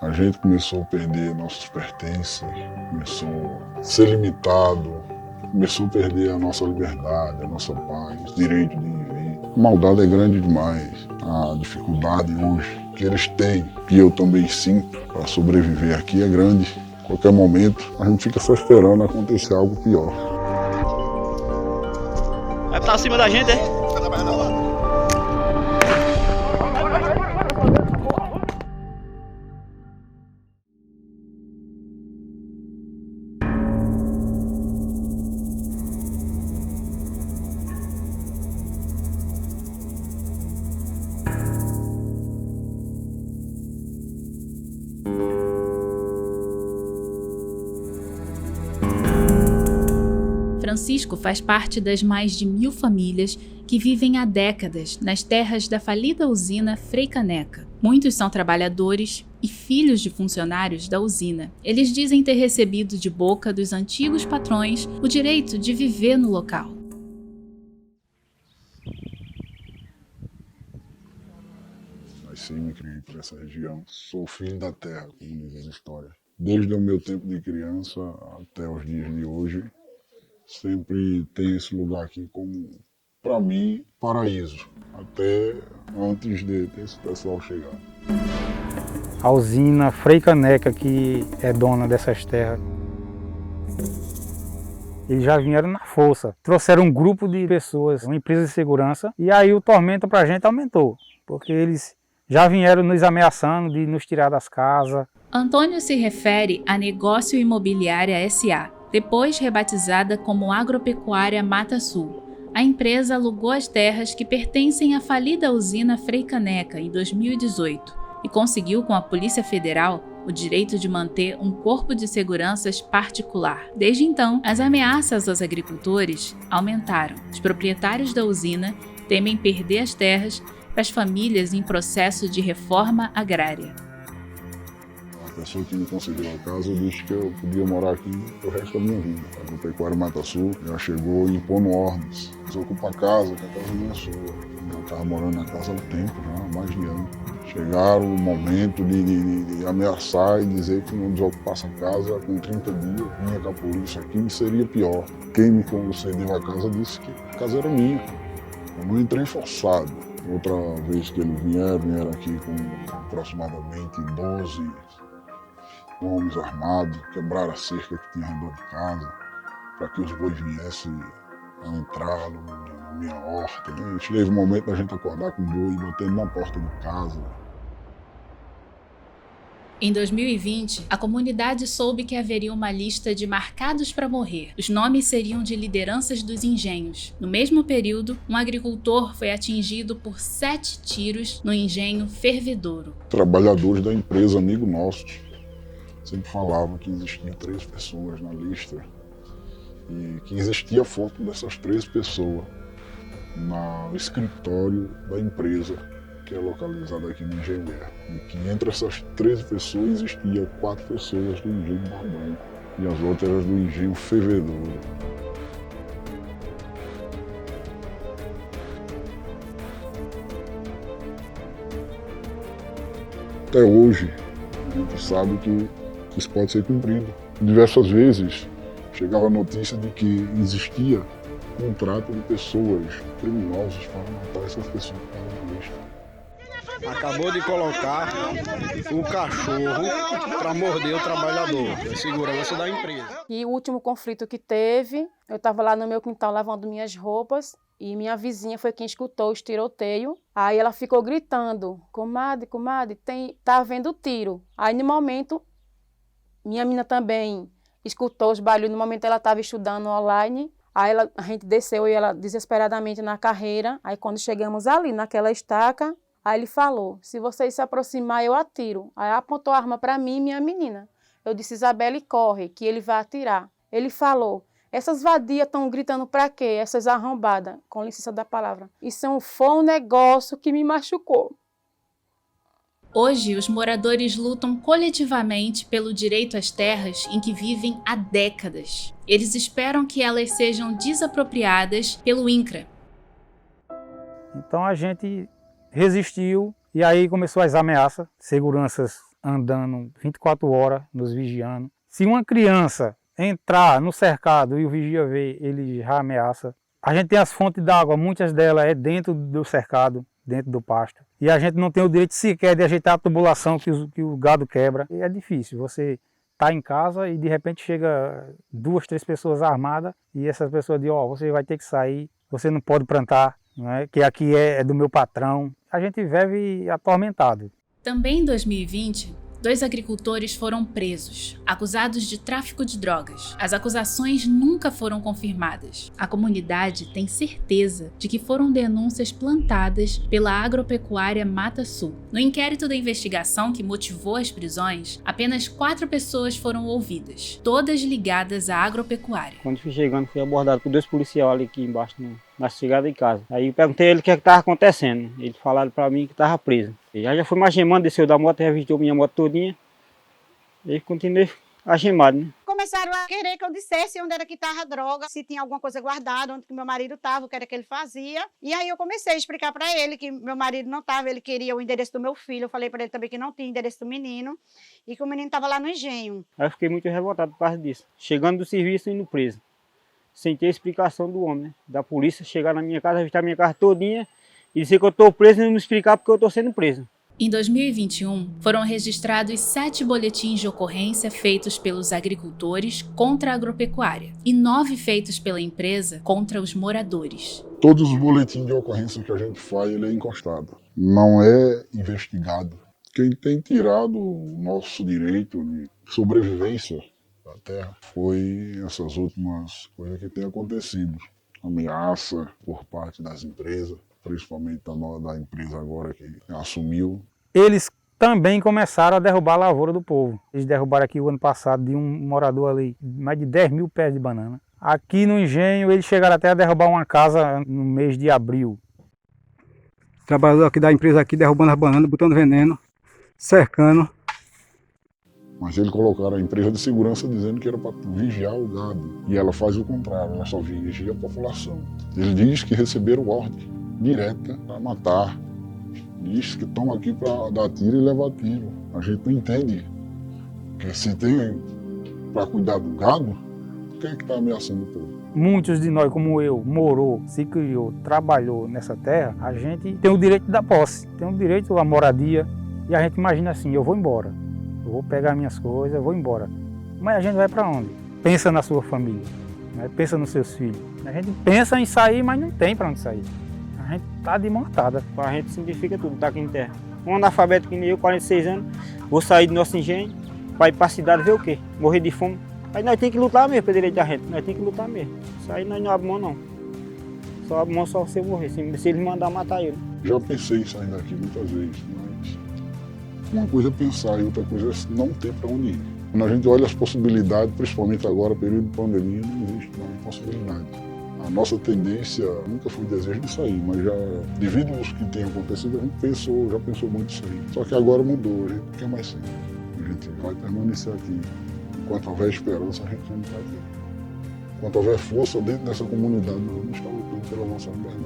A gente começou a perder nossos pertences, começou a ser limitado, começou a perder a nossa liberdade, a nossa paz, o direito de viver. A maldade é grande demais. A dificuldade hoje que eles têm, que eu também sinto, para sobreviver aqui é grande. A qualquer momento a gente fica só esperando acontecer algo pior. Vai pra cima da gente, é? Francisco faz parte das mais de 1000 famílias que vivem há décadas nas terras da falida usina Frei Caneca. Muitos são trabalhadores e filhos de funcionários da usina. Eles dizem ter recebido de boca dos antigos patrões o direito de viver no local. Nasci e me criei por essa região. Sou filho da terra, como diz a história. Desde o meu tempo de criança até os dias de hoje, sempre tem esse lugar aqui como, para mim, paraíso. Até antes de esse pessoal chegar. A usina Frei Caneca, que é dona dessas terras, eles já vieram na força. Trouxeram um grupo de pessoas, uma empresa de segurança, e aí o tormento para a gente aumentou, porque eles já vieram nos ameaçando de nos tirar das casas. Antônio se refere a Negócio Imobiliária S.A., depois rebatizada como Agropecuária Mata Sul. A empresa alugou as terras que pertencem à falida usina Frei Caneca em 2018 e conseguiu com a Polícia Federal o direito de manter um corpo de seguranças particular. Desde então, as ameaças aos agricultores aumentaram. Os proprietários da usina temem perder as terras para as famílias em processo de reforma agrária. A pessoa que me concedeu a casa disse que eu podia morar aqui o resto da minha vida. A Agropecuária Mata Sul já chegou impondo ordens. Desocupa a casa, que a casa não é sua. Eu estava morando na casa há um tempo, já, há mais de ano. Chegaram o momento de ameaçar e dizer que não desocupasse a casa com 30 dias, vinha com a polícia aqui e seria pior. Quem me concedeu a casa disse que a casa era minha. Eu não entrei forçado. Outra vez que eles vieram aqui com aproximadamente 12 homens armados, quebraram a cerca que tinha ao redor de casa, para que os bois viessem a entrar na minha horta. Chegou o momento da gente acordar com o boi, batendo na porta de casa. Em 2020, a comunidade soube que haveria uma lista de marcados para morrer. Os nomes seriam de lideranças dos engenhos. No mesmo período, um agricultor foi atingido por 7 tiros no engenho Fervedouro. Trabalhadores da empresa, amigo nosso, sempre falava que existiam 3 pessoas na lista e que existia a foto dessas 3 pessoas no escritório da empresa, que é localizado aqui no Engenho Guerra. E que entre essas 13 pessoas existia 4 pessoas do Engenho Barra Branca e as outras eram do Engenho Fervedouro. Até hoje, a gente sabe que isso pode ser cumprido. Diversas vezes chegava a notícia de que existia contrato de pessoas criminosas para matar essas pessoas que estavam na lista. Acabou de colocar um cachorro para morder o trabalhador, a segurança da empresa. E o último conflito que teve, eu estava lá no meu quintal lavando minhas roupas e minha vizinha foi quem escutou os tiroteios. Aí ela ficou gritando, comadre, tá havendo tiro. Aí no momento, minha menina também escutou os barulhos, no momento ela estava estudando online. Aí a gente desceu e ela desesperadamente na carreira. Aí quando chegamos ali naquela estaca, aí ele falou, se vocês se aproximar, eu atiro. Aí apontou a arma para mim e minha menina. Eu disse, Isabelle, corre, que ele vai atirar. Ele falou, essas vadias estão gritando para quê? Essas arrombadas, com licença da palavra. Isso foi um negócio que me machucou. Hoje, os moradores lutam coletivamente pelo direito às terras em que vivem há décadas. Eles esperam que elas sejam desapropriadas pelo INCRA. Então a gente resistiu e aí começou as ameaças. Seguranças andando 24 horas, nos vigiando. Se uma criança entrar no cercado e o vigia ver, ele já ameaça. A gente tem as fontes d'água, muitas delas é dentro do cercado, dentro do pasto. E a gente não tem o direito sequer de ajeitar a tubulação que o gado quebra. E é difícil, você tá em casa e de repente chega 2, 3 pessoas armadas e essas pessoas dizem, você vai ter que sair, você não pode plantar, né? Que aqui é do meu patrão. A gente vive atormentado. Também em 2020, 2 agricultores foram presos, acusados de tráfico de drogas. As acusações nunca foram confirmadas. A comunidade tem certeza de que foram denúncias plantadas pela agropecuária Mata Sul. No inquérito da investigação que motivou as prisões, apenas 4 pessoas foram ouvidas, todas ligadas à agropecuária. Quando fui chegando, fui abordado por 2 policiais ali aqui embaixo, na chegada em casa. Aí eu perguntei a ele o que estava acontecendo. Eles falaram para mim que estava preso. Já foi mais gemando, desceu da moto, revistou minha moto todinha. E continuei agemado, né? Começaram a querer que eu dissesse onde era que estava a droga, se tinha alguma coisa guardada, onde que meu marido estava, o que era que ele fazia. E aí eu comecei a explicar para ele que meu marido não estava, ele queria o endereço do meu filho. Eu falei para ele também que não tinha endereço do menino e que o menino estava lá no engenho. Aí eu fiquei muito revoltado por causa disso. Chegando do serviço e indo preso. Sem ter explicação do homem, né? Da polícia chegar na minha casa, revistar minha casa todinha e dizer que eu estou preso e não me explicar porque eu estou sendo preso. Em 2021, foram registrados 7 boletins de ocorrência feitos pelos agricultores contra a agropecuária e 9 feitos pela empresa contra os moradores. Todos os boletins de ocorrência que a gente faz, ele é encostado. Não é investigado. Quem tem tirado o nosso direito de sobrevivência da terra foi essas últimas coisas que têm acontecido. Ameaça por parte das empresas, principalmente da empresa agora que assumiu. Eles também começaram a derrubar a lavoura do povo. Eles derrubaram aqui o ano passado de um morador ali, mais de 10 mil pés de banana. Aqui no engenho eles chegaram até a derrubar uma casa no mês de abril. Trabalhador aqui da empresa aqui derrubando as bananas, botando veneno, cercando. Mas eles colocaram a empresa de segurança dizendo que era para vigiar o gado. E ela faz o contrário, ela só vigia a população. Eles dizem que receberam ordem direta para matar. Diz que estão aqui para dar tiro e levar tiro. A gente não entende que se tem para cuidar do gado, quem é que está ameaçando o povo? Muitos de nós, como eu, morou, se criou, trabalhou nessa terra, a gente tem o direito da posse, tem o direito à moradia. E a gente imagina assim, eu vou embora, eu vou pegar minhas coisas, eu vou embora. Mas a gente vai para onde? Pensa na sua família, né? Pensa nos seus filhos. A gente pensa em sair, mas não tem para onde sair. A gente tá de montada. A gente simplifica tudo, tá aqui em terra. Um analfabeto que nem eu, 46 anos, vou sair do nosso engenho, para ir para a cidade ver o quê? Morrer de fome. Aí nós temos que lutar mesmo pelo direito da gente, nós temos que lutar mesmo. Isso aí nós não abrimos mão não. Só abrimos mão só se eu morrer, se eles mandarem matar eu. Já pensei em sair daqui muitas vezes, mas uma coisa é pensar e outra coisa é não ter para onde ir. Quando a gente olha as possibilidades, principalmente agora, período de pandemia, não existe mais possibilidade. A nossa tendência nunca foi o desejo de sair, mas já, devido aos que tem acontecido, a gente já pensou muito em sair. Só que agora mudou, a gente não quer mais sair. A gente vai permanecer aqui. Enquanto houver esperança, a gente não vai ter. Enquanto houver força dentro dessa comunidade, nós vamos estar lutando pela nossa liberdade.